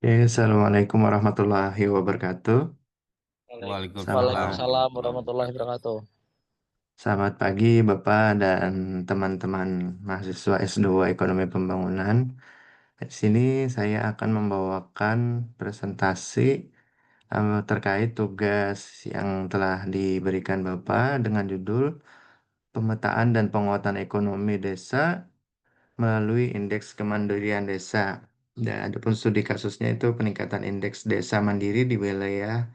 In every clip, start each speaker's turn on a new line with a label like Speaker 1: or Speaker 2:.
Speaker 1: Assalamualaikum warahmatullahi wabarakatuh.
Speaker 2: Waalaikumsalam
Speaker 1: Selamat,
Speaker 3: Waalaikumsalam
Speaker 2: warahmatullahi
Speaker 3: warahmatullahi
Speaker 2: wabarakatuh.
Speaker 3: wabarakatuh.
Speaker 1: selamat pagi Bapak dan teman-teman mahasiswa S2 Ekonomi Pembangunan. Di sini saya akan membawakan presentasi terkait tugas yang telah diberikan Bapak dengan judul Pemetaan dan Penguatan Ekonomi Desa melalui Indeks Kemandirian Desa. Dan adapun studi kasusnya itu peningkatan indeks desa mandiri di wilayah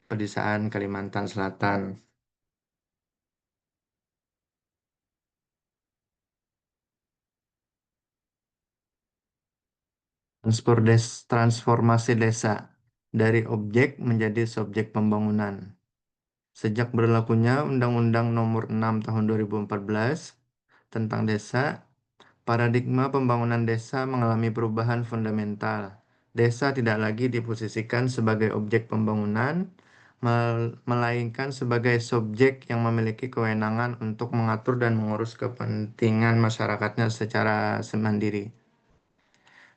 Speaker 1: pedesaan Kalimantan Selatan. Transformasi desa dari objek menjadi subjek pembangunan. Sejak berlakunya Undang-Undang Nomor 6 Tahun 2014 tentang desa, paradigma pembangunan desa mengalami perubahan fundamental. Desa tidak lagi diposisikan sebagai objek pembangunan, melainkan sebagai subjek yang memiliki kewenangan untuk mengatur dan mengurus kepentingan masyarakatnya secara semandiri.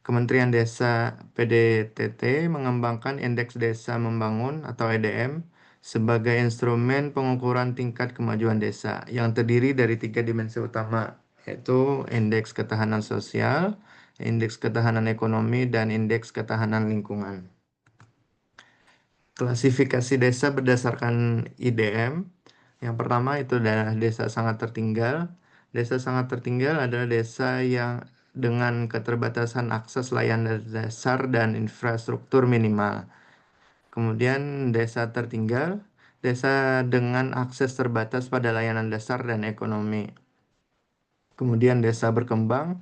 Speaker 1: Kementerian Desa PDTT mengembangkan Indeks Desa Membangun atau EDM sebagai instrumen pengukuran tingkat kemajuan desa yang terdiri dari tiga dimensi utama, yaitu Indeks Ketahanan Sosial, Indeks Ketahanan Ekonomi, dan Indeks Ketahanan Lingkungan. Klasifikasi desa berdasarkan IDM. Yang pertama itu adalah desa sangat tertinggal. Desa sangat tertinggal adalah desa yang dengan keterbatasan akses layanan dasar dan infrastruktur minimal. Kemudian desa tertinggal, desa dengan akses terbatas pada layanan dasar dan ekonomi. Kemudian desa berkembang.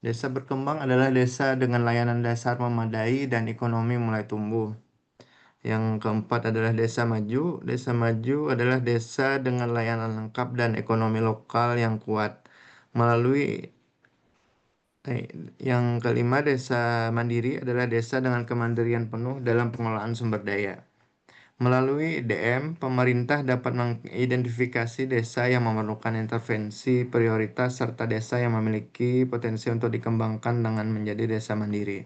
Speaker 1: Desa berkembang adalah desa dengan layanan dasar memadai dan ekonomi mulai tumbuh. Yang keempat adalah desa maju. Desa maju adalah desa dengan layanan lengkap dan ekonomi lokal yang kuat. Melalui eh, yang kelima, desa mandiri adalah desa dengan kemandirian penuh dalam pengelolaan sumber daya. Melalui DM, pemerintah dapat mengidentifikasi desa yang memerlukan intervensi prioritas serta desa yang memiliki potensi untuk dikembangkan dengan menjadi desa mandiri.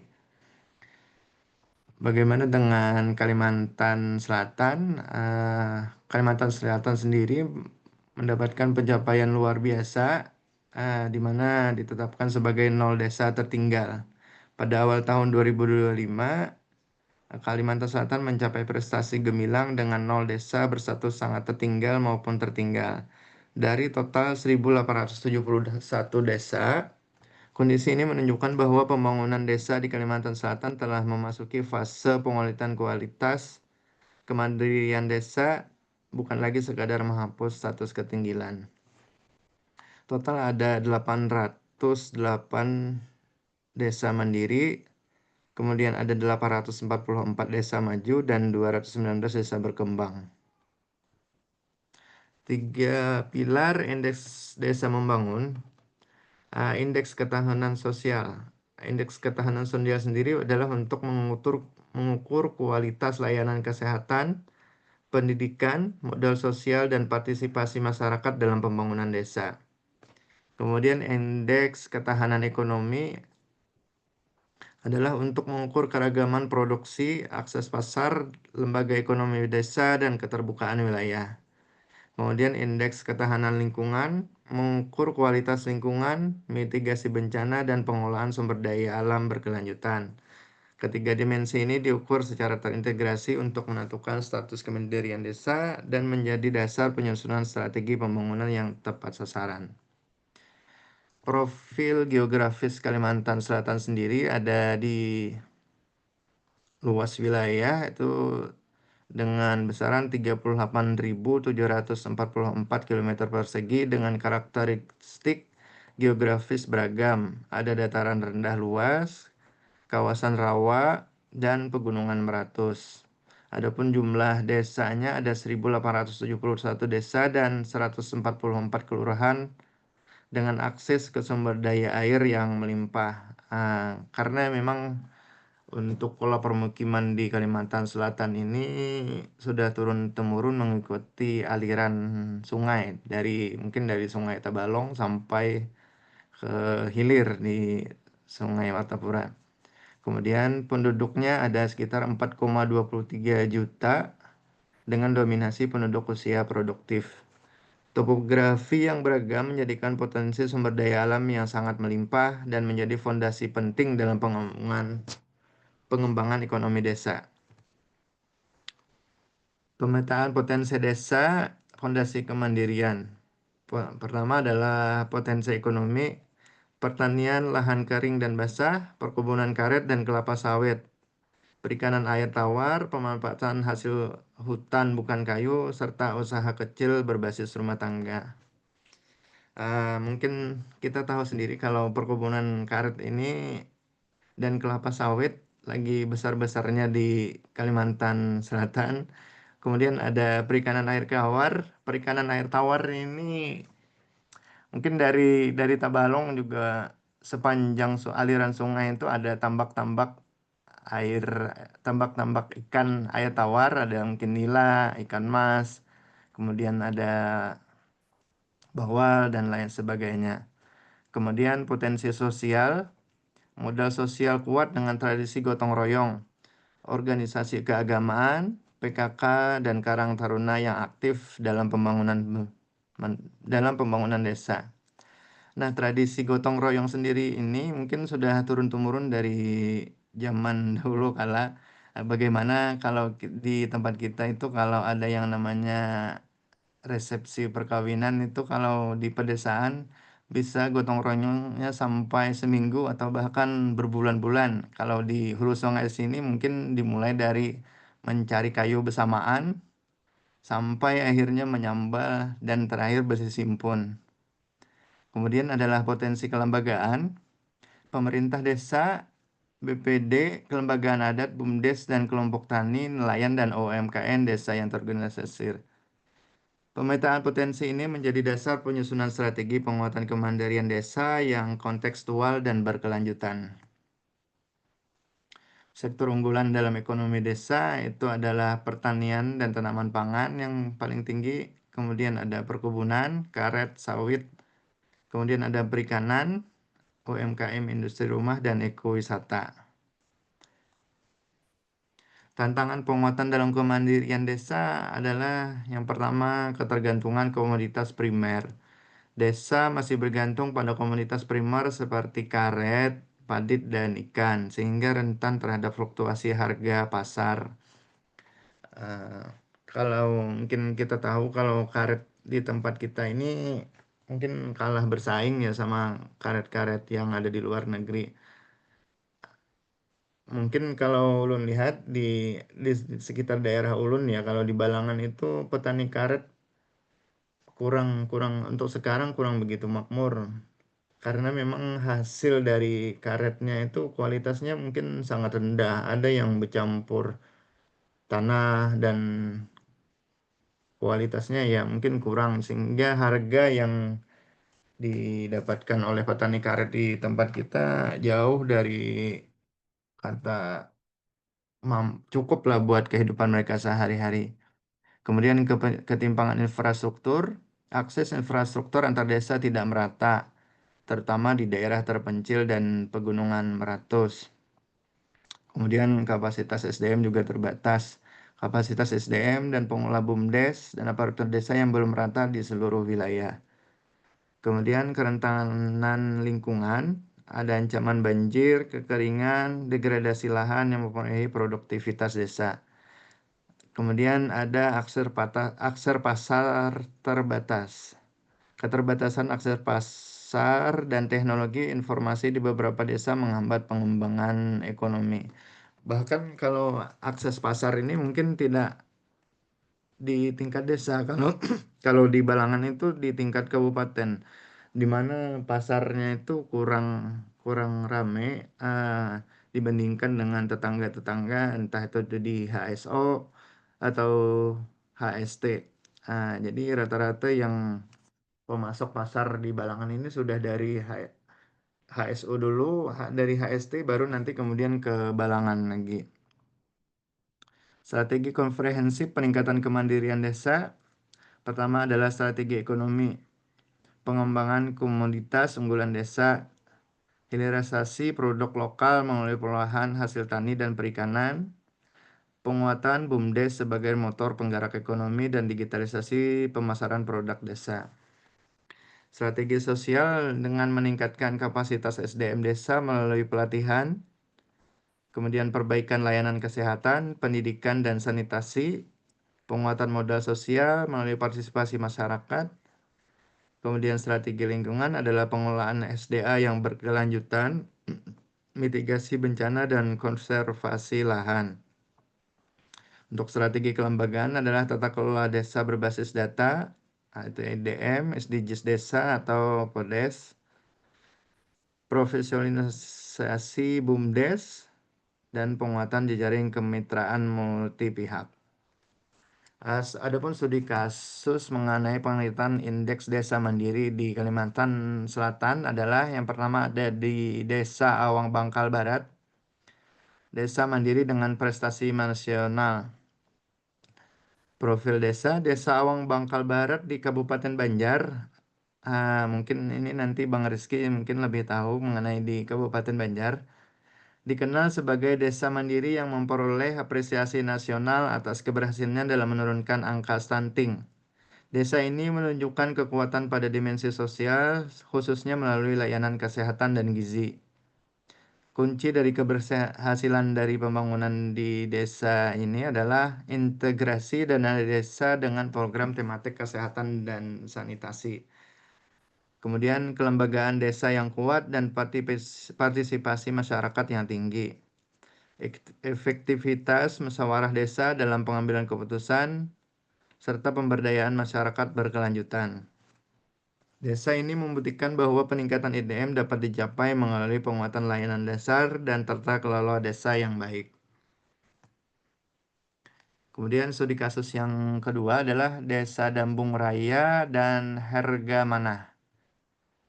Speaker 1: Bagaimana dengan Kalimantan Selatan? Kalimantan Selatan sendiri mendapatkan pencapaian luar biasa, di mana ditetapkan sebagai nol desa tertinggal. Pada awal tahun 2025, Kalimantan Selatan mencapai prestasi gemilang dengan nol desa berstatus sangat tertinggal maupun tertinggal. Dari total 1.871 desa, kondisi ini menunjukkan bahwa pembangunan desa di Kalimantan Selatan telah memasuki fase pengulitan kualitas. Kemandirian desa bukan lagi sekadar menghapus status ketinggian. Total ada 808 desa mandiri, kemudian ada 844 desa maju dan 219 desa berkembang. Tiga pilar indeks desa membangun. Indeks ketahanan sosial. Indeks ketahanan sosial sendiri adalah untuk mengukur kualitas layanan kesehatan, pendidikan, modal sosial, dan partisipasi masyarakat dalam pembangunan desa. Kemudian indeks ketahanan ekonomi adalah untuk mengukur keragaman produksi, akses pasar, lembaga ekonomi desa, dan keterbukaan wilayah. Kemudian indeks ketahanan lingkungan mengukur kualitas lingkungan, mitigasi bencana, dan pengelolaan sumber daya alam berkelanjutan. Ketiga dimensi ini diukur secara terintegrasi untuk menentukan status kemandirian desa dan menjadi dasar penyusunan strategi pembangunan yang tepat sasaran. Profil geografis Kalimantan Selatan sendiri ada di luas wilayah itu dengan besaran 38.744 km persegi dengan karakteristik geografis beragam. Ada dataran rendah luas, kawasan rawa, dan pegunungan meratus. Adapun jumlah desanya ada 1.871 desa dan 144 kelurahan dengan akses ke sumber daya air yang melimpah. Karena memang untuk pola permukiman di Kalimantan Selatan ini sudah turun-temurun mengikuti aliran sungai mungkin dari Sungai Tabalong sampai ke hilir di Sungai Martapura. Kemudian penduduknya ada sekitar 4,23 juta dengan dominasi penduduk usia produktif. Topografi yang beragam menjadikan potensi sumber daya alam yang sangat melimpah dan menjadi fondasi penting dalam pengembangan ekonomi desa. Pemetaan potensi desa, fondasi kemandirian. Pertama adalah potensi ekonomi, pertanian lahan kering dan basah, perkebunan karet dan kelapa sawit, perikanan air tawar, pemanfaatan hasil hutan bukan kayu, serta usaha kecil berbasis rumah tangga. Mungkin kita tahu sendiri kalau perkebunan karet ini dan kelapa sawit lagi besar-besarnya di Kalimantan Selatan. Kemudian ada perikanan air tawar. Perikanan air tawar ini mungkin dari Tabalong juga sepanjang aliran sungai itu ada tambak-tambak air, tambak-tambak ikan air tawar, ada mungkin nila, ikan mas, kemudian ada bawal dan lain sebagainya. Kemudian potensi sosial, modal sosial kuat dengan tradisi gotong royong, organisasi keagamaan, PKK dan Karang Taruna yang aktif dalam pembangunan desa. Nah, tradisi gotong royong sendiri ini mungkin sudah turun-temurun dari zaman dahulu kala. Bagaimana kalau di tempat kita itu kalau ada yang namanya resepsi perkawinan itu kalau di pedesaan bisa gotong royongnya sampai seminggu atau bahkan berbulan-bulan. Kalau di hulu sungai sini mungkin dimulai dari mencari kayu bersamaan sampai akhirnya menyambal dan terakhir bersisimpun. Kemudian adalah potensi kelembagaan, pemerintah desa, BPD, kelembagaan adat, BUMDes, dan kelompok tani, nelayan, dan UMKM desa yang terorganisasi. Pemetaan potensi ini menjadi dasar penyusunan strategi penguatan kemandirian desa yang kontekstual dan berkelanjutan. Sektor unggulan dalam ekonomi desa itu adalah pertanian dan tanaman pangan yang paling tinggi, kemudian ada perkebunan, karet, sawit, kemudian ada perikanan, UMKM industri rumah, dan ekowisata. Tantangan penguatan dalam kemandirian desa adalah yang pertama ketergantungan komoditas primer. Desa masih bergantung pada komoditas primer seperti karet, padit, dan ikan, sehingga rentan terhadap fluktuasi harga pasar. Eh, Kalau mungkin kita tahu kalau karet di tempat kita ini mungkin kalah bersaing ya sama karet-karet yang ada di luar negeri. Mungkin kalau ulun lihat di sekitar daerah ulun ya, kalau di Balangan itu petani karet kurang kurang untuk sekarang kurang begitu makmur karena memang hasil dari karetnya itu kualitasnya mungkin sangat rendah. Ada yang bercampur tanah dan kualitasnya ya mungkin kurang sehingga harga yang didapatkan oleh petani karet di tempat kita jauh dari kata cukup lah buat kehidupan mereka sehari-hari. Kemudian ketimpangan infrastruktur, akses infrastruktur antar desa tidak merata, terutama di daerah terpencil dan pegunungan meratus. Kemudian kapasitas SDM juga terbatas. Kapasitas SDM dan pengelola BUMDes dan aparatur desa yang belum merata di seluruh wilayah. Kemudian kerentanan lingkungan, ada ancaman banjir, kekeringan, degradasi lahan yang mempengaruhi produktivitas desa. Kemudian ada akses pasar terbatas. Keterbatasan akses pasar dan teknologi informasi di beberapa desa menghambat pengembangan ekonomi. Bahkan kalau akses pasar ini mungkin tidak di tingkat desa, kalau kalau di Balangan itu di tingkat kabupaten, di mana pasarnya itu kurang kurang rame dibandingkan dengan tetangga-tetangga, entah itu di HSO atau HST. Jadi rata-rata yang pemasok pasar di Balangan ini sudah dari HSO dulu, dari HST baru nanti kemudian ke Balangan lagi. Strategi komprehensif peningkatan kemandirian desa. Pertama adalah strategi ekonomi, pengembangan komoditas unggulan desa, hilirisasi produk lokal melalui pengolahan hasil tani dan perikanan, penguatan BUMDes sebagai motor penggerak ekonomi dan digitalisasi pemasaran produk desa. Strategi sosial dengan meningkatkan kapasitas SDM desa melalui pelatihan, kemudian perbaikan layanan kesehatan, pendidikan dan sanitasi, penguatan modal sosial melalui partisipasi masyarakat. Kemudian strategi lingkungan adalah pengelolaan SDA yang berkelanjutan, mitigasi bencana dan konservasi lahan. Untuk strategi kelembagaan adalah tata kelola desa berbasis data, itu EDM, SDGs desa atau PODES, profesionalisasi BUMDes, dan penguatan jejaring kemitraan multi pihak. Adapun studi kasus mengenai penelitian indeks desa mandiri di Kalimantan Selatan adalah yang pertama ada di Desa Awang Bangkal Barat, desa mandiri dengan prestasi nasional. Profil Desa Awang Bangkal Barat di Kabupaten Banjar. Mungkin ini nanti Bang Rizky mungkin lebih tahu mengenai di Kabupaten Banjar. Dikenal sebagai desa mandiri yang memperoleh apresiasi nasional atas keberhasilannya dalam menurunkan angka stunting. Desa ini menunjukkan kekuatan pada dimensi sosial, khususnya melalui layanan kesehatan dan gizi. Kunci dari keberhasilan dari pembangunan di desa ini adalah integrasi dana desa dengan program tematik kesehatan dan sanitasi. Kemudian kelembagaan desa yang kuat dan partisipasi masyarakat yang tinggi. Efektivitas musyawarah desa dalam pengambilan keputusan, serta pemberdayaan masyarakat berkelanjutan. Desa ini membuktikan bahwa peningkatan IDM dapat dicapai melalui penguatan layanan dasar dan tata kelola desa yang baik. Kemudian studi kasus yang kedua adalah Desa Dambung Raya dan Hergamanah.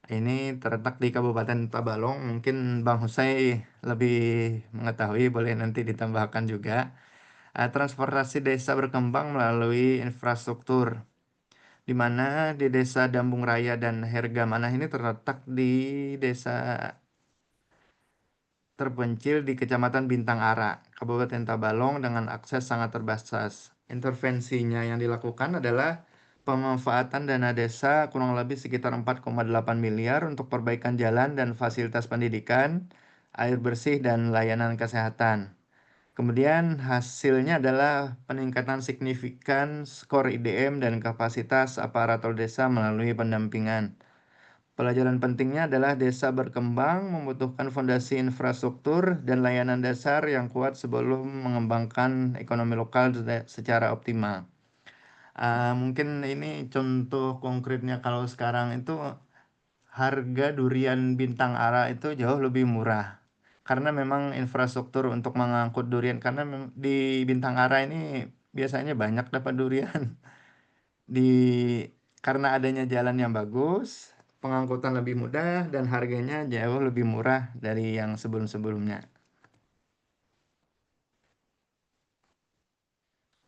Speaker 1: Ini terletak di Kabupaten Tabalong. Mungkin Bang Husay lebih mengetahui, boleh nanti ditambahkan juga. Transportasi desa berkembang melalui infrastruktur, di mana di Desa Dambung Raya dan Hergamanah ini terletak di desa terpencil di Kecamatan Bintang Ara, Kabupaten Tabalong dengan akses sangat terbatas. Intervensinya yang dilakukan adalah pemanfaatan dana desa kurang lebih sekitar 4,8 miliar untuk perbaikan jalan dan fasilitas pendidikan, air bersih, dan layanan kesehatan. Kemudian hasilnya adalah peningkatan signifikan skor IDM dan kapasitas aparatur desa melalui pendampingan. Pelajaran pentingnya adalah desa berkembang membutuhkan fondasi infrastruktur dan layanan dasar yang kuat sebelum mengembangkan ekonomi lokal secara optimal. Mungkin ini contoh konkretnya kalau sekarang itu harga durian Bintang Ara itu jauh lebih murah. Karena memang infrastruktur untuk mengangkut durian, karena di Bintang Ara ini biasanya banyak dapat durian. Di karena adanya jalan yang bagus, pengangkutan lebih mudah dan harganya jauh lebih murah dari yang sebelum-sebelumnya.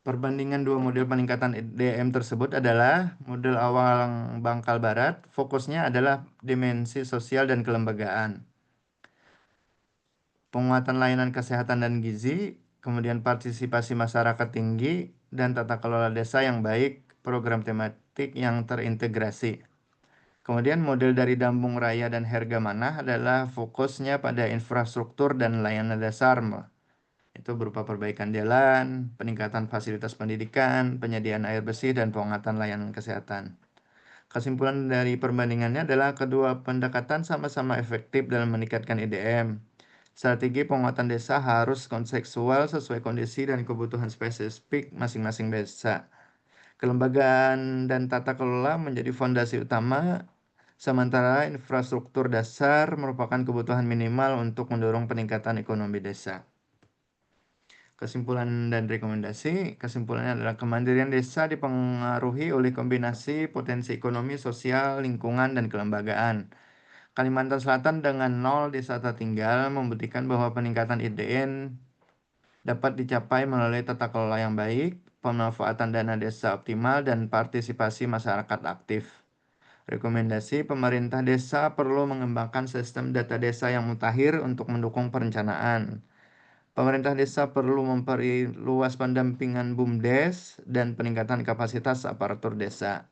Speaker 1: Perbandingan dua model peningkatan DM tersebut adalah model awal Bangkal Barat, fokusnya adalah dimensi sosial dan kelembagaan. Penguatan layanan kesehatan dan gizi, kemudian partisipasi masyarakat tinggi, dan tata kelola desa yang baik, program tematik yang terintegrasi. Kemudian model dari Dambung Raya dan Hergamanah adalah fokusnya pada infrastruktur dan layanan dasar. Itu berupa perbaikan jalan, peningkatan fasilitas pendidikan, penyediaan air bersih, dan penguatan layanan kesehatan. Kesimpulan dari perbandingannya adalah kedua pendekatan sama-sama efektif dalam meningkatkan IDM. Strategi penguatan desa harus kontekstual sesuai kondisi dan kebutuhan spesifik masing-masing desa. Kelembagaan dan tata kelola menjadi fondasi utama, sementara infrastruktur dasar merupakan kebutuhan minimal untuk mendorong peningkatan ekonomi desa. Kesimpulan dan rekomendasi. Kesimpulannya adalah kemandirian desa dipengaruhi oleh kombinasi potensi ekonomi, sosial, lingkungan, dan kelembagaan. Kalimantan Selatan dengan 0 desa tertinggal membuktikan bahwa peningkatan IDN dapat dicapai melalui tata kelola yang baik, pemanfaatan dana desa optimal, dan partisipasi masyarakat aktif. Rekomendasi pemerintah desa perlu mengembangkan sistem data desa yang mutakhir untuk mendukung perencanaan. Pemerintah desa perlu memperluas pendampingan BUMDes dan peningkatan kapasitas aparatur desa.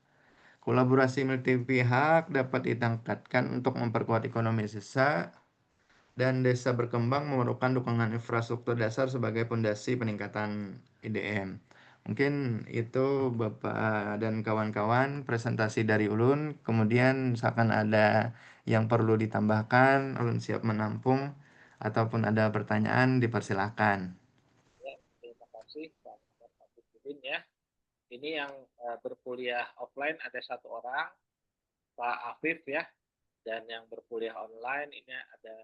Speaker 1: Kolaborasi multi pihak dapat ditingkatkan untuk memperkuat ekonomi desa dan desa berkembang memerlukan dukungan infrastruktur dasar sebagai pondasi peningkatan IDM. Mungkin itu Bapak dan kawan-kawan presentasi dari Ulun. Kemudian misalkan ada yang perlu ditambahkan, Ulun siap menampung ataupun ada pertanyaan dipersilakan.
Speaker 2: Ya, terima kasih Pak Abdul ya. Ini yang berkuliah offline ada satu orang, Pak Afif ya, dan yang berkuliah online ini ada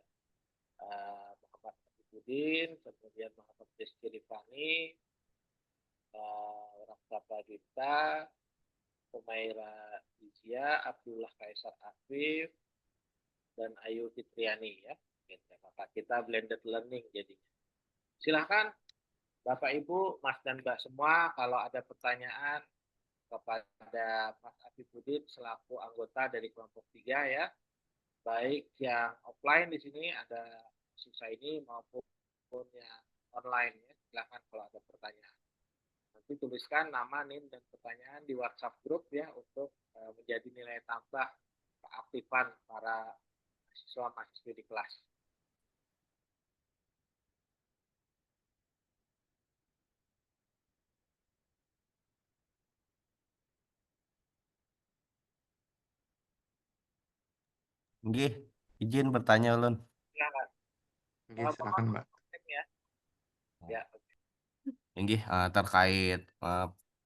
Speaker 2: Muhammad Abidin, kemudian Muhammad Rizky Rifani, Raksa Pradita, Humaira Izia, Abdullah Kaisar Afif, dan Ayu Fitriani ya. Maka kita blended learning jadinya. Silahkan Bapak Ibu, Mas dan Mbak semua, kalau ada pertanyaan kepada Mas Afifudin selaku anggota dari kelompok 3 ya, baik yang offline di sini ada sisa ini maupun yang online ya. Silahkan kalau ada pertanyaan. Nanti tuliskan nama, NIM, dan pertanyaan di WhatsApp grup ya untuk menjadi nilai tambah keaktifan para mahasiswa mahasiswa di kelas.
Speaker 3: Nggih, izin bertanya ulun.
Speaker 2: Silakan.
Speaker 1: Oke, silakan
Speaker 2: Mohon
Speaker 1: Mbak.
Speaker 2: ya. Ya,
Speaker 3: Nggih, terkait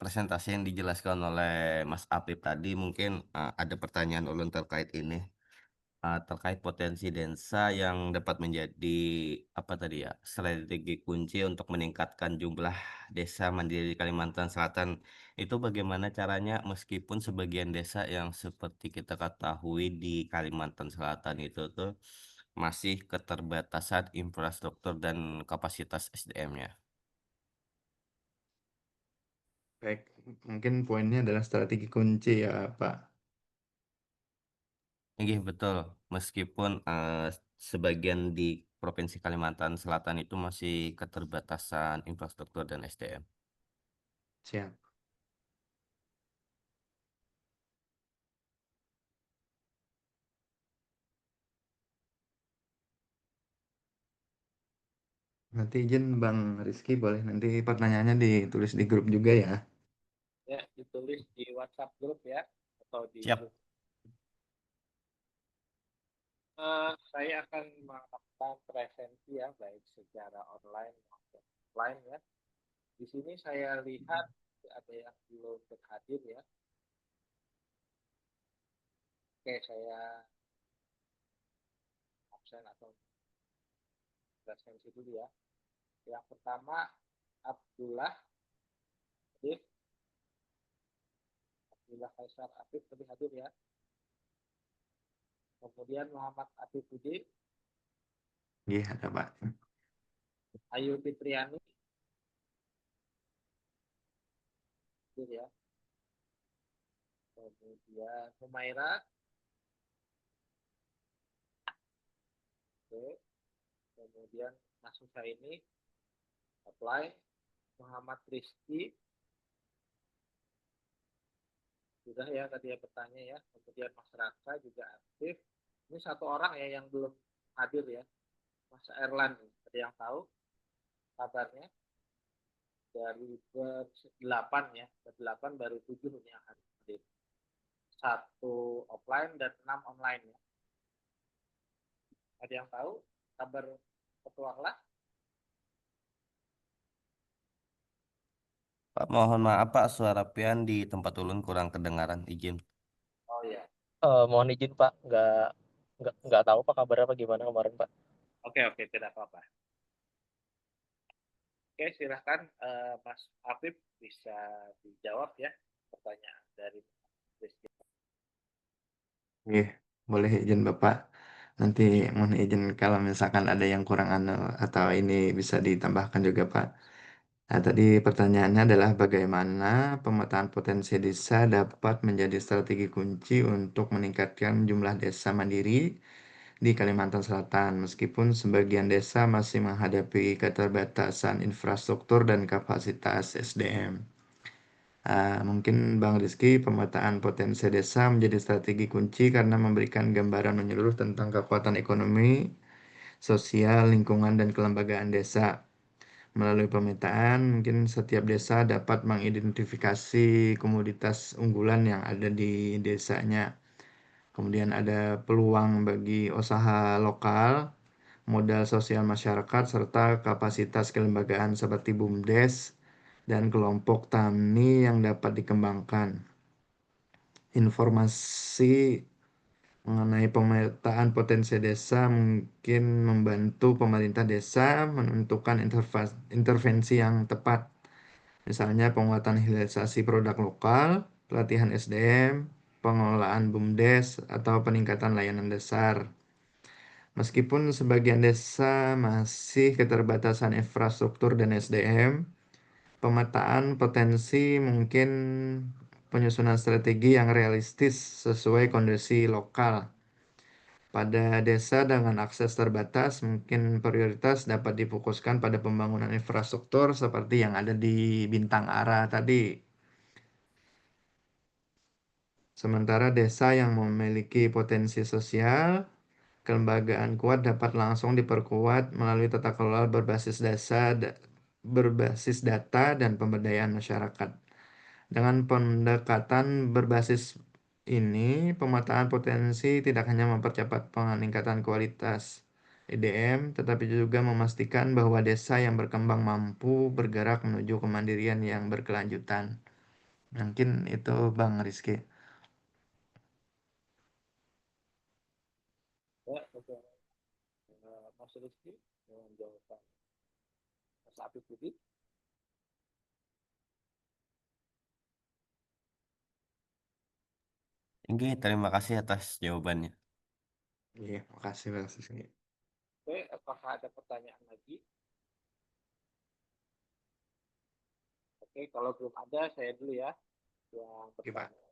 Speaker 3: presentasi yang dijelaskan oleh Mas Apip tadi, mungkin ada pertanyaan ulun terkait ini. Terkait potensi densa yang dapat menjadi apa tadi ya, strategi kunci untuk meningkatkan jumlah desa mandiri di Kalimantan Selatan. Itu bagaimana caranya meskipun sebagian desa yang seperti kita ketahui di Kalimantan Selatan itu tuh masih keterbatasan infrastruktur dan kapasitas SDM-nya.
Speaker 1: Baik, mungkin poinnya adalah strategi kunci ya Pak.
Speaker 3: Iya betul, meskipun sebagian di Provinsi Kalimantan Selatan itu masih keterbatasan infrastruktur dan SDM.
Speaker 1: Siap. Nanti izin Bang Rizky boleh nanti pertanyaannya ditulis di grup juga ya.
Speaker 2: ya ditulis di WhatsApp grup ya atau di
Speaker 3: Siap.
Speaker 2: Zoom. Saya akan melakukan presensi ya baik secara online maupun offline ya. Di sini saya lihat ada yang belum hadir ya. Oke, saya absen atau presensi dulu ya. Yang pertama Abdullah Adif, Abdullah Kaisar Afif tadi hadir ya. Kemudian Muhammad Afifuddin,
Speaker 1: Iya, ada Pak.
Speaker 2: Ayu Fitriani hadir ya. Kemudian Humaira, oke. Kemudian Mas ini apply, Muhammad Rizky sudah ya tadi ya bertanya ya. Kemudian Mas Raka juga aktif. Ini satu orang ya yang belum hadir ya. Mas Erlan, ada yang tahu kabarnya? Dari berdelapan ya, berdelapan baru 7 yang hadir. Satu offline dan 6 online ya. Ada yang tahu kabar ketua kelas?
Speaker 3: Pak, mohon maaf Pak, suara pian di tempat ulun kurang kedengaran, izin.
Speaker 2: Oh ya.
Speaker 4: Mohon izin Pak, nggak tahu Pak kabarnya apa gimana kemarin Pak.
Speaker 2: Oke, tidak apa-apa. Oke, silahkan Mas Afif bisa dijawab ya pertanyaan dari Rizky.
Speaker 1: Oke, boleh izin Bapak. Nanti mohon izin kalau misalkan ada yang kurang anu atau ini bisa ditambahkan juga Pak. Nah, tadi pertanyaannya adalah bagaimana pemetaan potensi desa dapat menjadi strategi kunci untuk meningkatkan jumlah desa mandiri di Kalimantan Selatan, meskipun sebagian desa masih menghadapi keterbatasan infrastruktur dan kapasitas SDM. Mungkin Bang Rizky, pemetaan potensi desa menjadi strategi kunci karena memberikan gambaran menyeluruh tentang kekuatan ekonomi, sosial, lingkungan, dan kelembagaan desa. Melalui pemetaan, mungkin setiap desa dapat mengidentifikasi komoditas unggulan yang ada di desanya. Kemudian ada peluang bagi usaha lokal, modal sosial masyarakat, serta kapasitas kelembagaan seperti BUMDes dan kelompok tani yang dapat dikembangkan. Informasi mengenai pemetaan potensi desa mungkin membantu pemerintah desa menentukan intervensi yang tepat. Misalnya penguatan hilirisasi produk lokal, pelatihan SDM, pengelolaan BUMDes, atau peningkatan layanan dasar. Meskipun sebagian desa masih keterbatasan infrastruktur dan SDM, pemetaan potensi mungkin penyusunan strategi yang realistis sesuai kondisi lokal. Pada desa dengan akses terbatas, mungkin prioritas dapat difokuskan pada pembangunan infrastruktur seperti yang ada di Bintang Ara tadi. Sementara desa yang memiliki potensi sosial, kelembagaan kuat dapat langsung diperkuat melalui tata kelola berbasis data dan pemberdayaan masyarakat. Dengan pendekatan berbasis ini, pemetaan potensi tidak hanya mempercepat peningkatan kualitas EDM, tetapi juga memastikan bahwa desa yang berkembang mampu bergerak menuju kemandirian yang berkelanjutan. Mungkin itu Bang Rizky.
Speaker 2: Ya, untuk Mas Rizky dengan jawaban Mas Apip Budi.
Speaker 3: Oke, terima kasih atas jawabannya.
Speaker 1: Iya, makasih Bang Rizky.
Speaker 2: Oke, apakah ada pertanyaan lagi? Oke, kalau belum ada, saya dulu ya yang
Speaker 1: Gimana?
Speaker 2: pertama.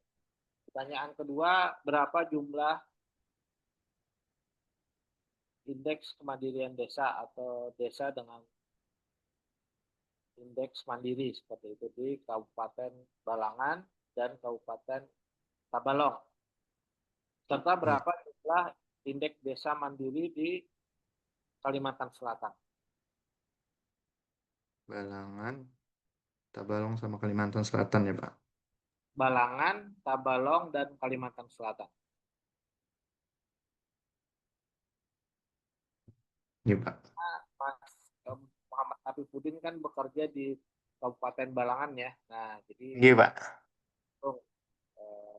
Speaker 2: Pertanyaan kedua, berapa jumlah indeks kemandirian desa atau desa dengan indeks mandiri seperti itu di Kabupaten Balangan dan Kabupaten Tabalong? Serta
Speaker 1: Iya,
Speaker 2: berapa jumlah indeks desa mandiri di Kalimantan Selatan?
Speaker 1: Balangan, Tabalong sama Kalimantan Selatan ya Pak.
Speaker 2: Balangan, Tabalong, dan Kalimantan Selatan.
Speaker 1: Iya Pak.
Speaker 2: Mas Muhammad Afifuddin kan bekerja di Kabupaten Balangan ya. Nah, jadi
Speaker 1: Iya Pak.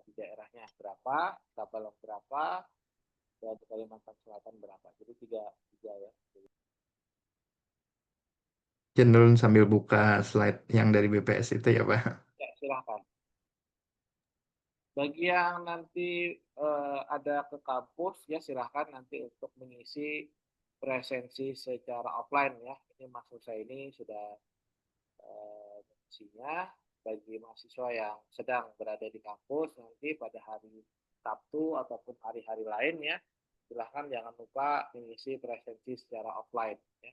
Speaker 2: di daerahnya berapa, Tabalong berapa, dan Kalimantan Selatan berapa. Jadi tiga, tiga ya.
Speaker 1: Cenderung sambil buka slide yang dari BPS itu ya Pak.
Speaker 2: Ya, silahkan. Bagi yang nanti ada ke kampus, ya silahkan nanti untuk mengisi presensi secara offline ya. Ini maksud saya ini sudah mengisinya bagi mahasiswa yang sedang berada di kampus nanti pada hari Sabtu ataupun hari-hari lain ya. Silahkan jangan lupa mengisi presensi secara offline ya.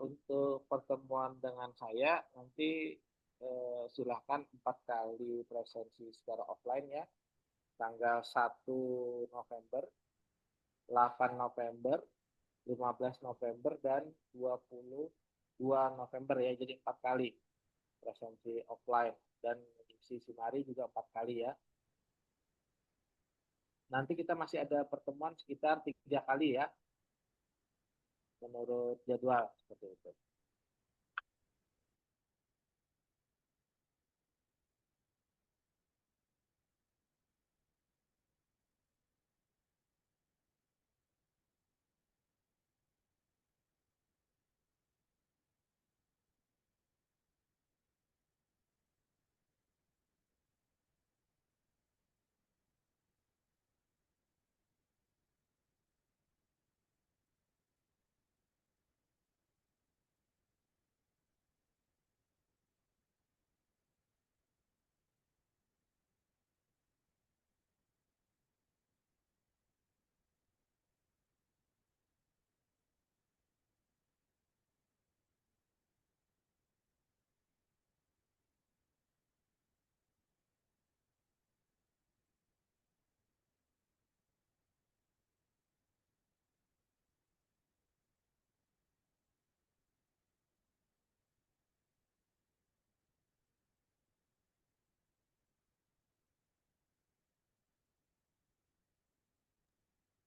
Speaker 2: untuk pertemuan dengan saya nanti silakan 4 kali presensi secara offline ya. Tanggal 1 November, 8 November, 15 November, dan 22 November ya. Jadi 4 kali presensi offline, dan isi Sinari juga 4 kali ya. Nanti kita masih ada pertemuan sekitar 3 kali ya, menurut jadwal seperti itu.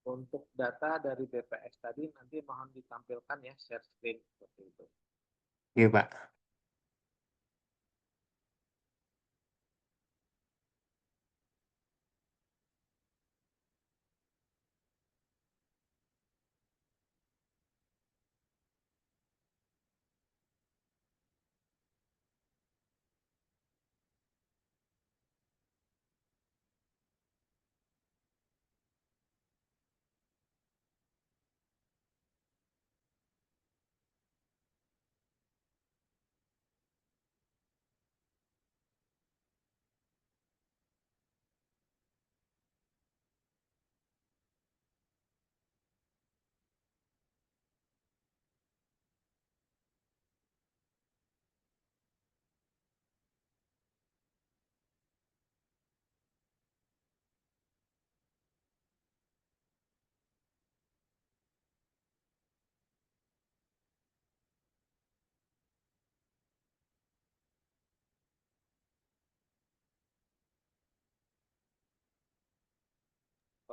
Speaker 2: Untuk data dari BPS tadi nanti mohon ditampilkan ya, share screen seperti itu.
Speaker 1: Iya, Pak.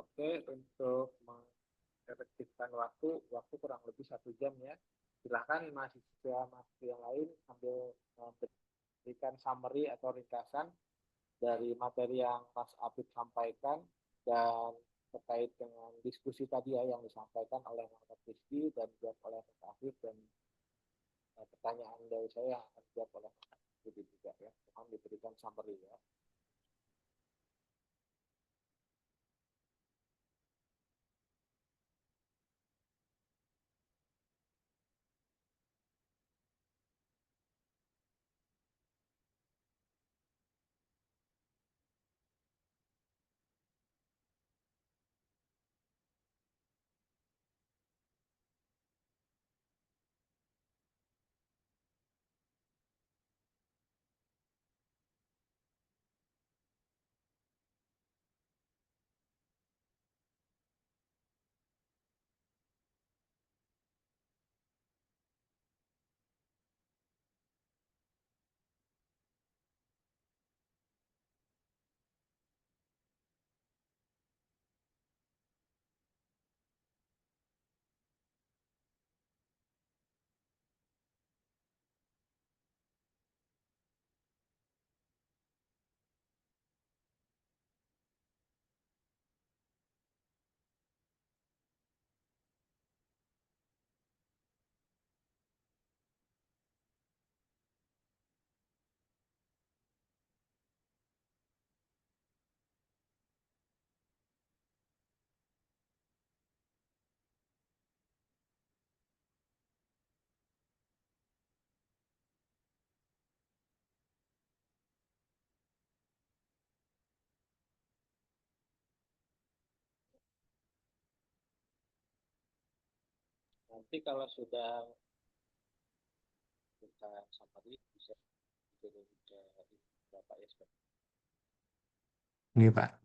Speaker 2: Oke, untuk mengefektifkan waktu kurang lebih 1 jam ya. Silahkan mahasiswa yang lain sambil memberikan summary atau ringkasan dari materi yang Mas Apip sampaikan, dan terkait dengan diskusi tadi ya yang disampaikan oleh Mas Rizky dan juga oleh Mas Apip, dan pertanyaan dari saya yang akan dijawab oleh Mas Apip juga ya. Mohon diberikan summary ya. Nanti kalau sudah bukan summary bisa dikirim ke Bapak ya sebenarnya.
Speaker 1: Ini Pak.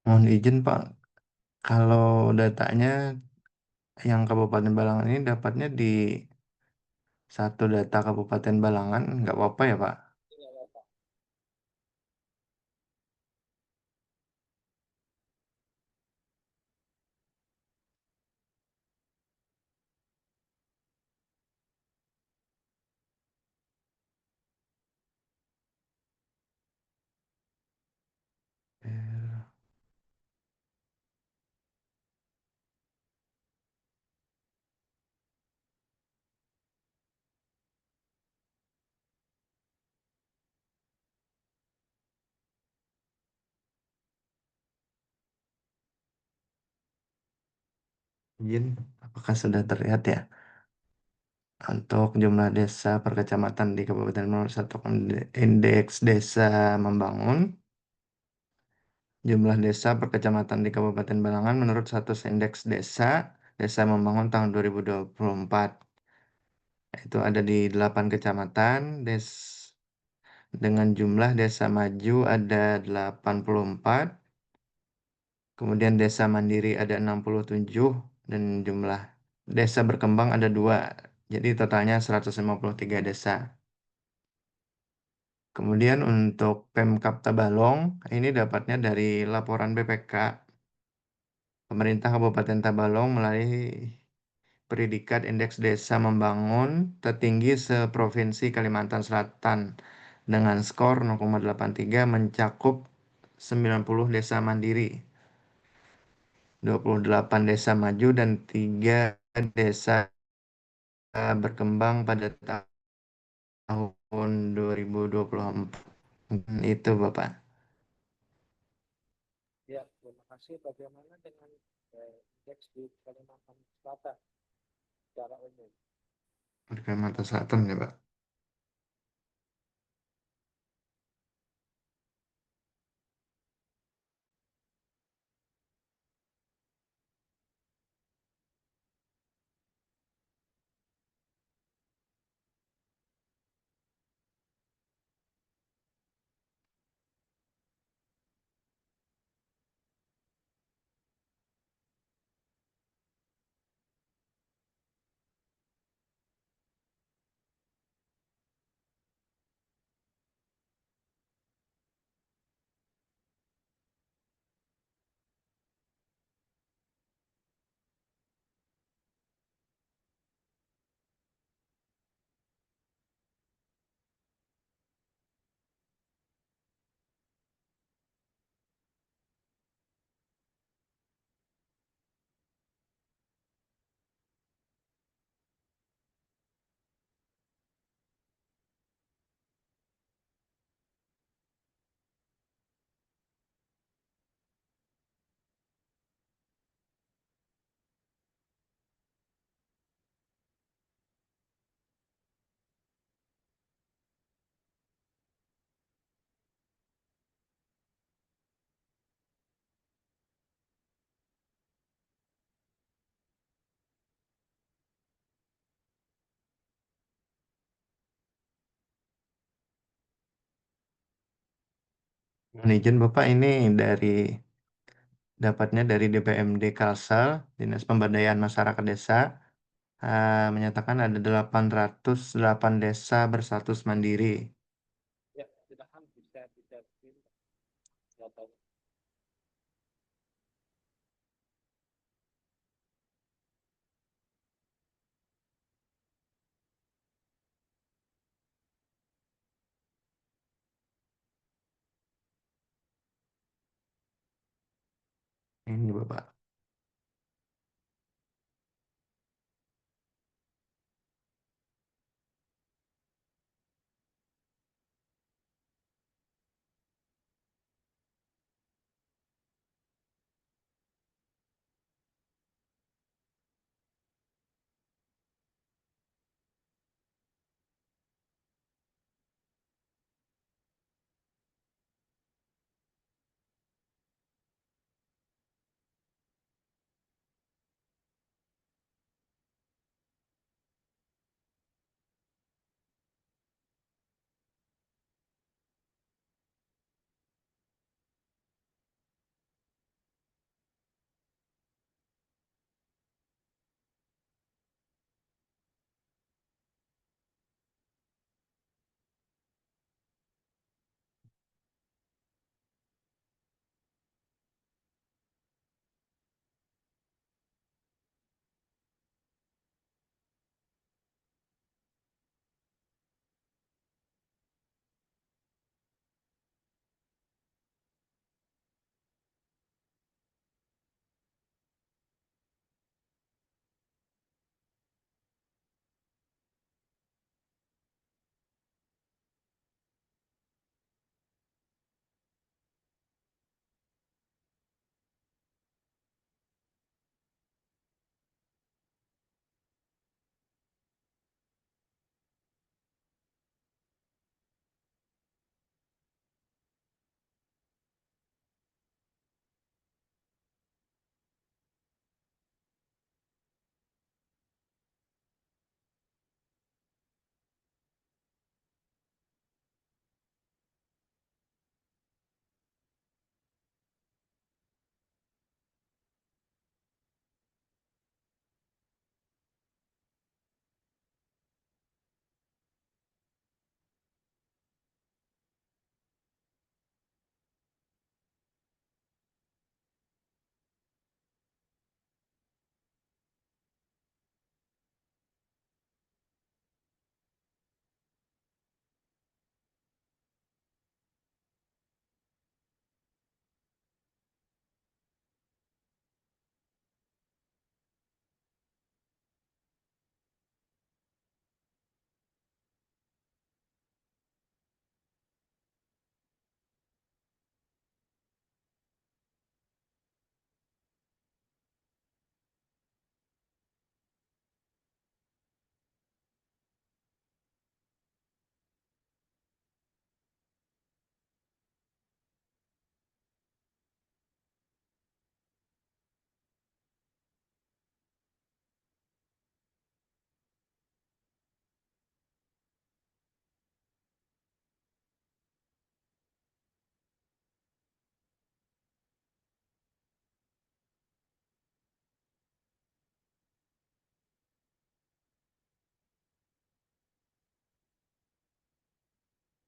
Speaker 1: Mohon izin Pak, kalau datanya yang Kabupaten Balangan ini dapatnya di satu data Kabupaten Balangan, nggak apa-apa ya Pak?
Speaker 2: Iya, Bapak.
Speaker 1: Eh, Izin, apakah sudah terlihat ya? Untuk jumlah desa per kecamatan di Kabupaten Menurut satu indeks desa membangun. Jumlah desa per kecamatan di Kabupaten Balangan menurut status indeks desa membangun tahun 2024. Itu ada di 8 kecamatan, dengan jumlah desa maju ada 84, kemudian desa mandiri ada 67, dan jumlah desa berkembang ada 2. Jadi totalnya 153 desa. Kemudian untuk Pemkab Tabalong, ini dapatnya dari laporan BPK. Pemerintah Kabupaten Tabalong melalui predikat indeks desa membangun tertinggi seprovinsi Kalimantan Selatan dengan skor 0,83 mencakup 90 desa mandiri, 28 desa maju dan 3 desa berkembang pada tahun 2024. Itu Bapak.
Speaker 2: Ya, terima kasih. Bagaimana dengan indeks di Kalimantan Selatan secara umum?
Speaker 1: Di Kalimantan Selatan ya Pak. Mohon izin Bapak, ini dapatnya dari DPMD Kalsel, Dinas Pemberdayaan Masyarakat Desa, menyatakan ada 808 desa berstatus mandiri.
Speaker 2: Ya, silakan bisa datanya.
Speaker 1: Ini Bapak.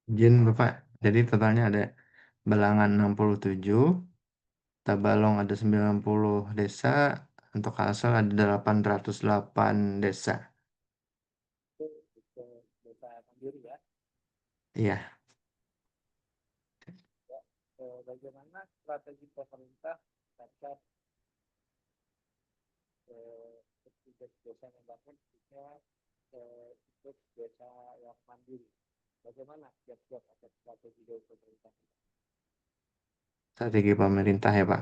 Speaker 1: Izin Bapak. Jadi totalnya ada Balangan 67, Tabalong ada 90 desa, untuk Kalsel ada 808 desa.
Speaker 2: Itu desa mandiri ya.
Speaker 1: Iya,
Speaker 2: Ya. Bagaimana strategi pemerintah terhadap petugas desa membangun khususnya untuk desa yang mandiri? Bagaimana siap-siap ada strategi dari pemerintah?
Speaker 1: strategi pemerintah ya Pak.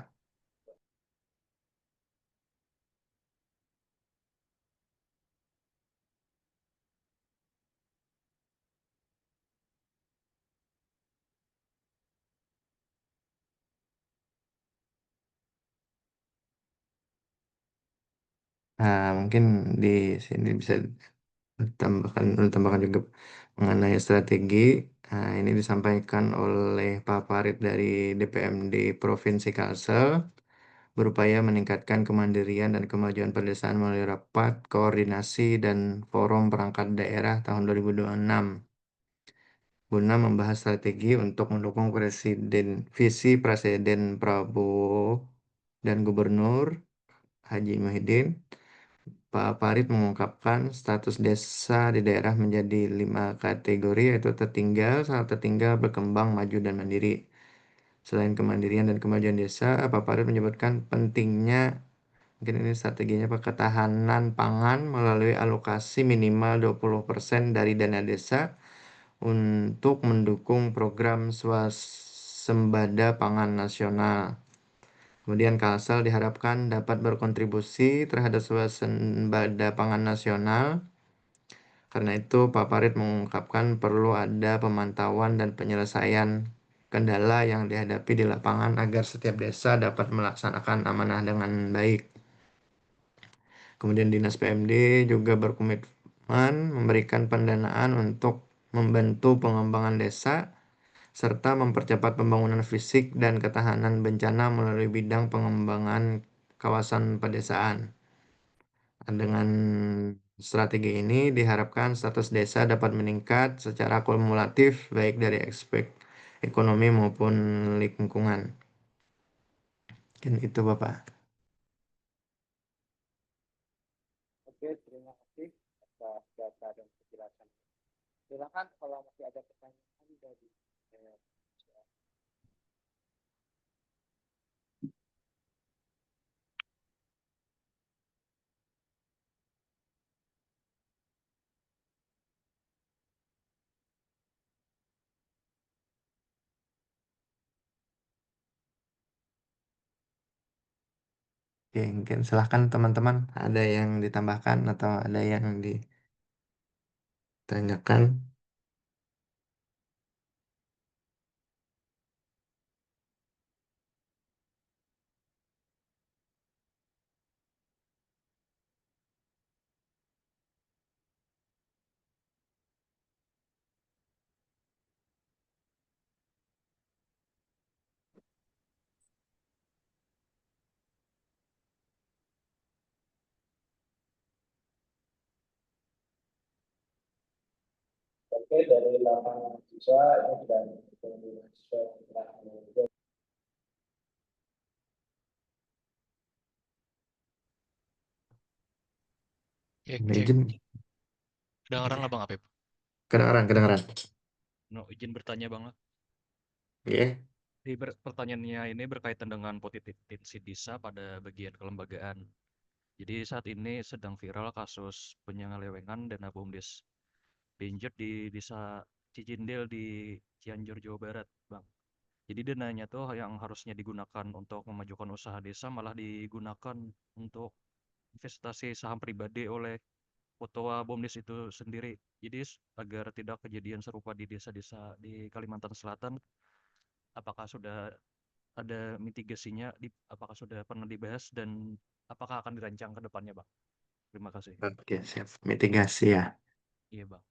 Speaker 1: Nah, mungkin di sini bisa ditambahkan juga mengenai strategi. Nah, ini disampaikan oleh Pak Farid dari DPMD Provinsi Kalsel, berupaya meningkatkan kemandirian dan kemajuan pedesaan melalui rapat koordinasi dan forum perangkat daerah tahun 2026 guna membahas strategi untuk mendukung visi Presiden Prabowo dan Gubernur Haji Muhyiddin. Pak Farid mengungkapkan status desa di daerah menjadi 5 kategori, yaitu tertinggal, sangat tertinggal, berkembang, maju, dan mandiri. Selain kemandirian dan kemajuan desa, Pak Farid menyebutkan pentingnya, mungkin ini strateginya, Pak, ketahanan pangan melalui alokasi minimal 20% dari dana desa untuk mendukung program swasembada pangan nasional. Kemudian Kalsel diharapkan dapat berkontribusi terhadap swasembada pangan nasional. Karena itu, Pak Farid mengungkapkan perlu ada pemantauan dan penyelesaian kendala yang dihadapi di lapangan agar setiap desa dapat melaksanakan amanah dengan baik. Kemudian Dinas PMD juga berkomitmen memberikan pendanaan untuk membantu pengembangan desa serta mempercepat pembangunan fisik dan ketahanan bencana melalui bidang pengembangan kawasan pedesaan. Dengan strategi ini diharapkan status desa dapat meningkat secara kumulatif baik dari aspek ekonomi maupun lingkungan. Mungkin itu Bapak.
Speaker 2: Oke, terima kasih atas data dan penjelasan. Silakan kalau masih ada pertanyaan dari
Speaker 1: Oke, mungkin silahkan teman-teman, ada yang ditambahkan atau ada yang ditanyakan.
Speaker 2: Oke, dari 8 siswa ini sudah siswa yang telah menjadi.
Speaker 5: Cek, cek.
Speaker 1: Izin,
Speaker 5: Kedengaran nggak Bang Apip?
Speaker 1: kedengaran, kedengaran.
Speaker 5: No, izin bertanya Bang.
Speaker 1: Oke,
Speaker 5: Pertanyaannya ini berkaitan dengan potensi desa pada bagian kelembagaan. Jadi saat ini sedang viral kasus penyelewengan dana BUMDes Benjot di desa Cijindel di Cianjur, Jawa Barat, Bang. Jadi dananya tuh yang harusnya digunakan untuk memajukan usaha desa malah digunakan untuk investasi saham pribadi oleh Ketua BUMDes itu sendiri. Jadi agar tidak kejadian serupa di desa-desa di Kalimantan Selatan, apakah sudah ada mitigasinya, apakah sudah pernah dibahas dan apakah akan dirancang ke depannya, Bang? Terima kasih.
Speaker 1: oke, siap. Mitigasi ya.
Speaker 5: Iya, Bang.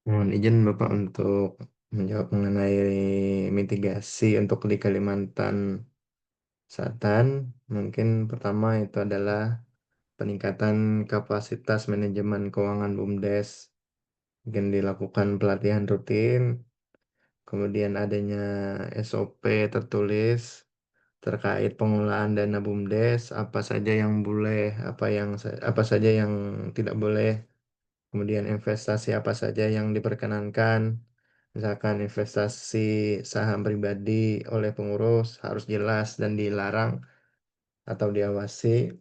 Speaker 1: Mohon izin Bapak untuk menjawab mengenai mitigasi untuk di Kalimantan Selatan. Mungkin pertama itu adalah peningkatan kapasitas manajemen keuangan BUMDes. Mungkin dilakukan pelatihan rutin, kemudian adanya SOP tertulis terkait pengelolaan dana BUMDes, apa saja yang boleh, apa saja yang tidak boleh, kemudian investasi apa saja yang diperkenankan. Misalkan investasi saham pribadi oleh pengurus harus jelas dan dilarang atau diawasi.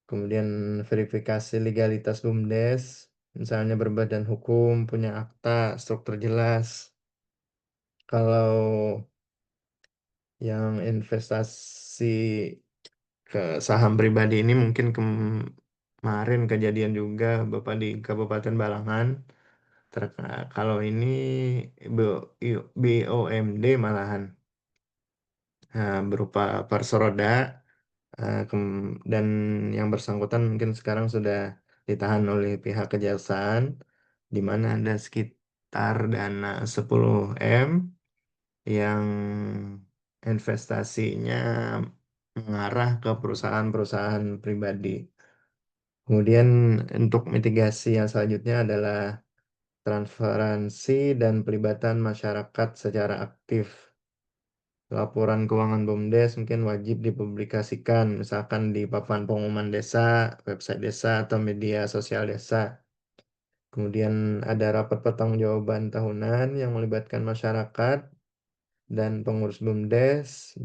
Speaker 1: Kemudian verifikasi legalitas BUMDes, misalnya berbadan hukum, punya akta, struktur jelas. Kalau yang investasi ke saham pribadi ini mungkin kemarin kejadian juga Bapak di Kabupaten Balangan. Kalau ini BOMD malahan berupa Parsaroda dan yang bersangkutan mungkin sekarang sudah ditahan oleh pihak kejaksaan di mana ada sekitar dana 10 M yang investasinya mengarah ke perusahaan-perusahaan pribadi. Kemudian untuk mitigasi yang selanjutnya adalah transparansi dan pelibatan masyarakat secara aktif. Laporan keuangan BUMDes mungkin wajib dipublikasikan, misalkan di papan pengumuman desa, website desa, atau media sosial desa. Kemudian ada rapat pertanggungjawaban tahunan yang melibatkan masyarakat dan pengurus BUMDes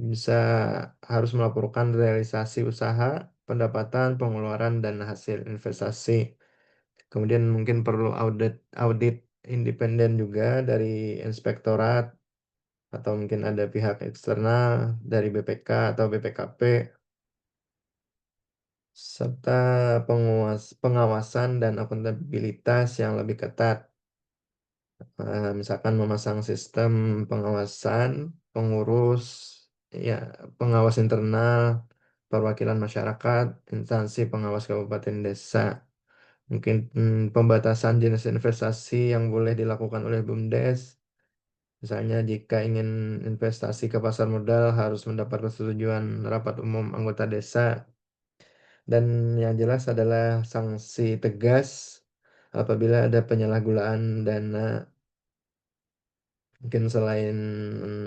Speaker 1: harus melaporkan realisasi usaha, pendapatan, pengeluaran, dan hasil investasi. Kemudian mungkin perlu audit independen juga dari inspektorat atau mungkin ada pihak eksternal dari BPK atau BPKP serta pengawasan dan akuntabilitas yang lebih ketat. Misalkan memasang sistem pengawasan, pengurus, ya pengawas internal, perwakilan masyarakat, instansi pengawas kabupaten desa. Mungkin pembatasan jenis investasi yang boleh dilakukan oleh BUMDes. Misalnya jika ingin investasi ke pasar modal harus mendapat persetujuan rapat umum anggota desa. Dan yang jelas adalah sanksi tegas apabila ada penyalahgunaan dana. Mungkin selain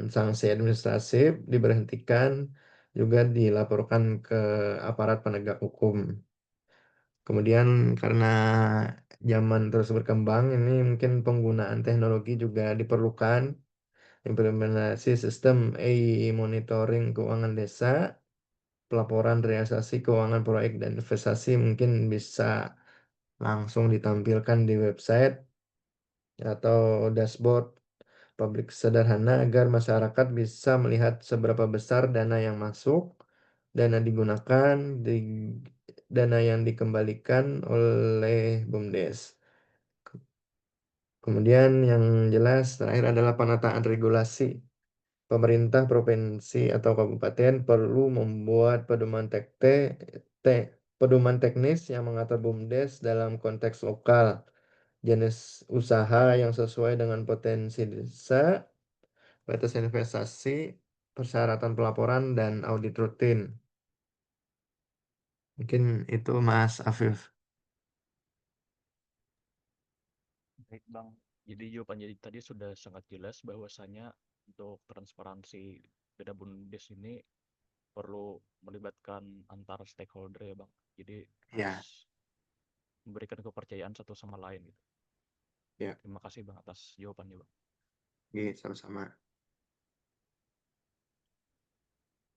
Speaker 1: sanksi administratif diberhentikan juga dilaporkan ke aparat penegak hukum. Kemudian karena zaman terus berkembang ini mungkin penggunaan teknologi juga diperlukan. Implementasi sistem e-monitoring keuangan desa, pelaporan realisasi keuangan proyek dan investasi mungkin bisa langsung ditampilkan di website atau dashboard publik sederhana agar masyarakat bisa melihat seberapa besar dana yang masuk, dana digunakan, dana yang dikembalikan oleh BUMDes. Kemudian yang jelas terakhir adalah penataan regulasi. Pemerintah provinsi atau kabupaten perlu membuat pedoman teknis yang mengatur BUMDes dalam konteks lokal, jenis usaha yang sesuai dengan potensi desa, batas investasi, persyaratan pelaporan, dan audit rutin. Mungkin itu Mas Afif.
Speaker 5: Baik Bang, jadi jawaban jadi tadi sudah sangat jelas bahwasanya untuk transparansi dana BUMDes ini perlu melibatkan antar stakeholder ya Bang. Jadi harus
Speaker 1: Ya,
Speaker 5: memberikan kepercayaan satu sama lain gitu.
Speaker 1: ya,
Speaker 5: Terima kasih Bang atas jawabannya Bang.
Speaker 1: sama-sama.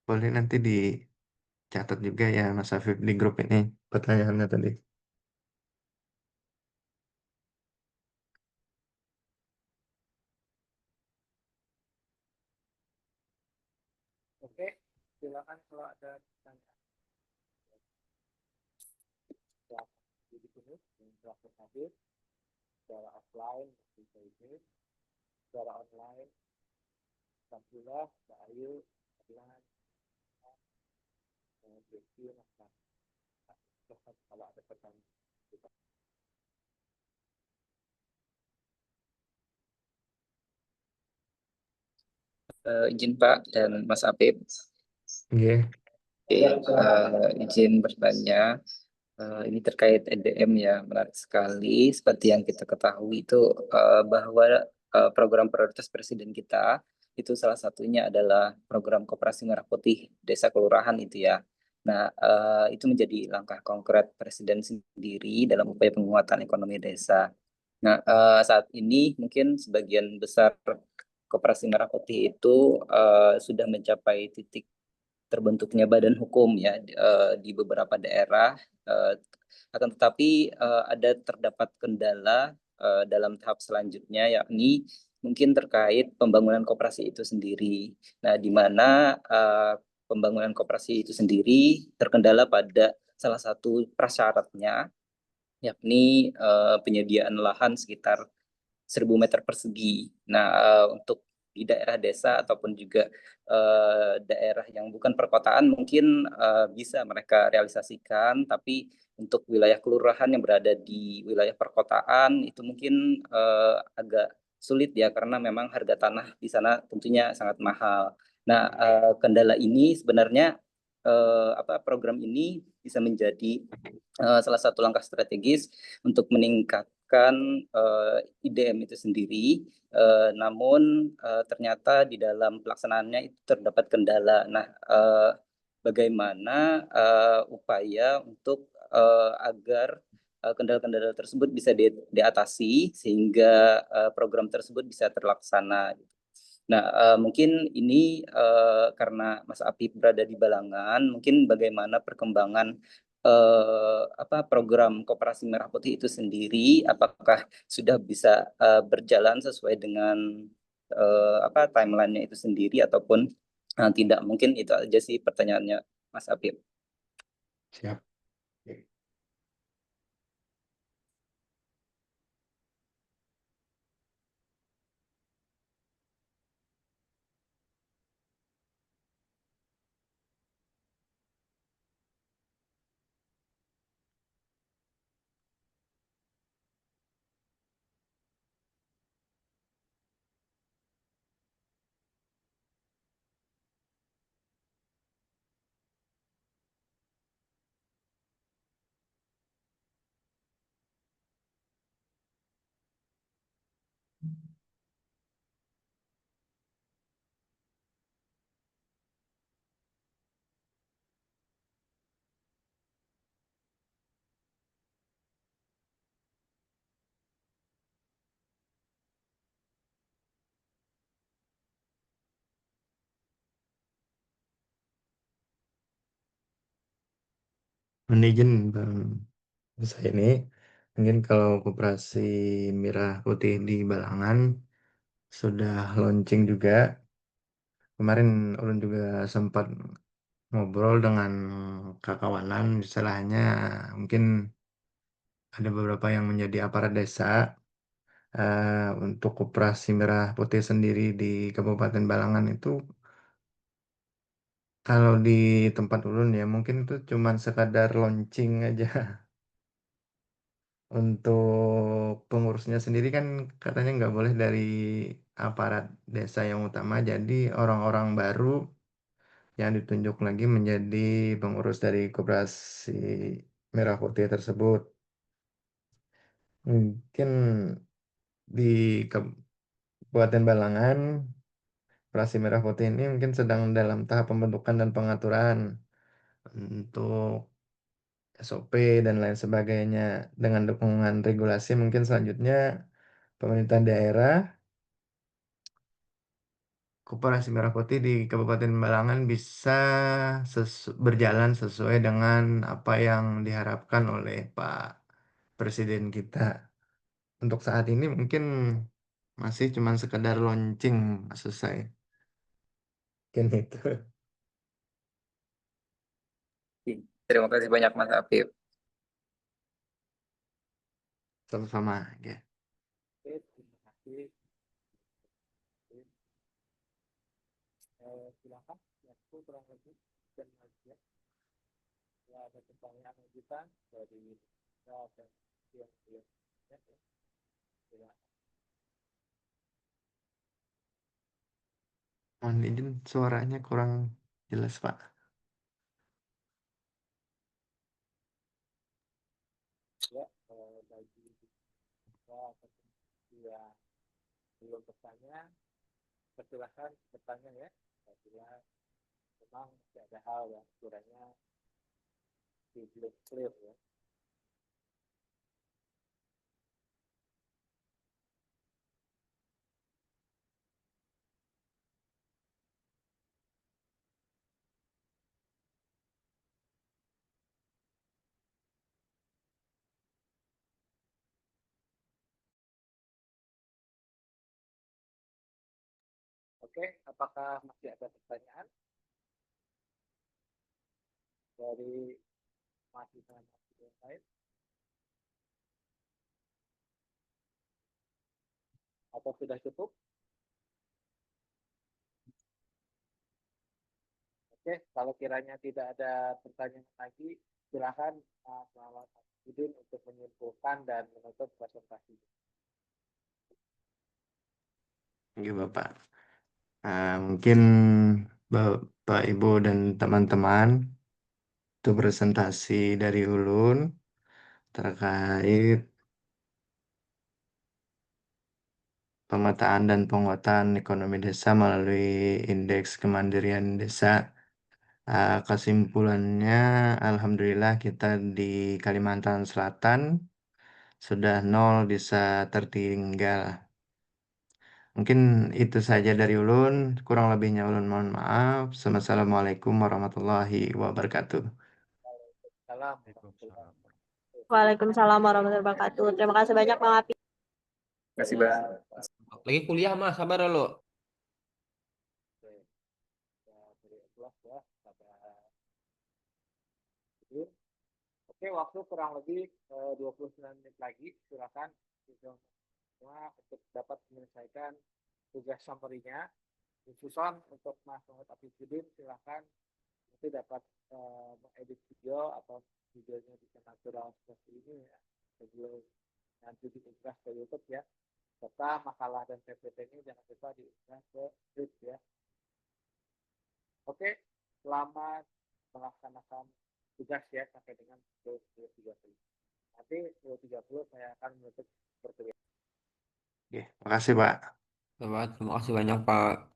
Speaker 1: Boleh nanti dicatat juga ya Mas Afif di grup ini pertanyaannya tadi.
Speaker 2: Oke, silakan kalau ada pertanyaan. Jadi ini interaksi hadir secara offline bisa ini, secara online. Alhamdulillah, Mbak Ayu, online, Desi, kalau ada pertanyaan.
Speaker 6: Izin Pak dan Mas Apip.
Speaker 1: Oke.
Speaker 6: Oke, izin bertanya. Ini terkait EDM ya, menarik sekali. Seperti yang kita ketahui itu bahwa program prioritas Presiden kita itu salah satunya adalah program Koperasi Merah Putih Desa Kelurahan itu ya. Nah, itu menjadi langkah konkret Presiden sendiri dalam upaya penguatan ekonomi desa. Nah, saat ini mungkin sebagian besar Koperasi Merah Putih itu sudah mencapai titik terbentuknya badan hukum ya di beberapa daerah. eh, Akan tetapi ada terdapat kendala dalam tahap selanjutnya, yakni mungkin terkait pembangunan koperasi itu sendiri. Nah, di mana pembangunan koperasi itu sendiri terkendala pada salah satu prasyaratnya, yakni penyediaan lahan sekitar 1.000 meter persegi. Nah, untuk di daerah desa ataupun juga daerah yang bukan perkotaan mungkin bisa mereka realisasikan, tapi untuk wilayah kelurahan yang berada di wilayah perkotaan itu mungkin agak sulit ya, karena memang harga tanah di sana tentunya sangat mahal. Nah, kendala ini sebenarnya program ini bisa menjadi salah satu langkah strategis untuk meningkatkan IDM itu sendiri. Namun ternyata di dalam pelaksanaannya itu terdapat kendala. Nah, bagaimana upaya untuk agar kendala-kendala tersebut bisa diatasi sehingga program tersebut bisa terlaksana. Nah, mungkin ini karena Mas Apip berada di Balangan, mungkin bagaimana perkembangan program Koperasi Merah Putih itu sendiri, apakah sudah bisa berjalan sesuai dengan timelinenya itu sendiri ataupun tidak? Mungkin itu aja sih pertanyaannya, Mas Apip.
Speaker 1: Siap. Mohon izin Bang saya ini, mungkin kalau Koperasi Merah Putih di Balangan sudah launching juga. Kemarin Ulun juga sempat ngobrol dengan Kakawanan, istilahnya mungkin ada beberapa yang menjadi aparat desa. Untuk Koperasi Merah Putih sendiri di Kabupaten Balangan itu, kalau di tempat Ulun ya mungkin itu cuman sekadar launching aja. Untuk pengurusnya sendiri kan katanya nggak boleh dari aparat desa yang utama, jadi orang-orang baru yang ditunjuk lagi menjadi pengurus dari Koperasi Merah Putih tersebut. Mungkin di Kabupaten Balangan, Koperasi Merah Putih ini mungkin sedang dalam tahap pembentukan dan pengaturan untuk SOP dan lain sebagainya. Dengan dukungan regulasi mungkin selanjutnya pemerintah daerah, Koperasi Merah Putih di Kabupaten Balangan bisa berjalan sesuai dengan apa yang diharapkan oleh Pak Presiden kita. Untuk saat ini mungkin masih cuma sekedar launching, Mas, selesai. Mungkin itu.
Speaker 6: Terima kasih banyak, Mas Apip.
Speaker 1: Sama-sama. Ya.
Speaker 2: Oke, terima kasih. Silakan, waktu kurang lebih dan ya, ada pertanyaan lanjutan dari dan yang ya, silakan.
Speaker 1: Mohon izin suaranya kurang jelas, Pak.
Speaker 2: Ya, bagi kita atau yang belum bertanya, persilahkan bertanya ya. Apabila memang masih ada hal yang kiranya belum clear ya. Oke, apakah masih ada pertanyaan dari mahasiswa yang lain? Atau sudah cukup? Oke, kalau kiranya tidak ada pertanyaan lagi, silakan Muhammad Abidin untuk menyimpulkan dan menutup presentasi.
Speaker 1: Oke, Bapak. Mungkin Bapak, Ibu, dan teman-teman itu presentasi dari Ulun terkait pemetaan dan penguatan ekonomi desa melalui indeks kemandirian desa. Kesimpulannya, alhamdulillah kita di Kalimantan Selatan sudah 0 desa tertinggal. Mungkin itu saja dari Ulun, kurang lebihnya Ulun mohon maaf. Assalamualaikum warahmatullahi wabarakatuh.
Speaker 2: Salam.
Speaker 5: Waalaikumsalam.
Speaker 7: Waalaikumsalam warahmatullahi wabarakatuh. Terima kasih banyak Bang Api.
Speaker 6: Terima kasih, Bang.
Speaker 3: Lagi kuliah mah, sabar lo.
Speaker 2: Oke, waktu kurang lebih 29 menit lagi. Silakan semua untuk dapat menyelesaikan tugas summary-nya. Khususan untuk Mas Muhammad Abidin, silakan nanti dapat mengedit video atau videonya bisa natural seperti ini ya. Sebelum nanti diunggah ke YouTube ya. Serta makalah dan PPT ini jangan lupa diunggah ke Drift ya. Oke, selamat melaksanakan tugas ya sampai dengan 10.30. Nanti 10.30 saya akan menutup perkuliahan.
Speaker 1: Oke, makasih Pak.
Speaker 3: Terima kasih banyak Pak.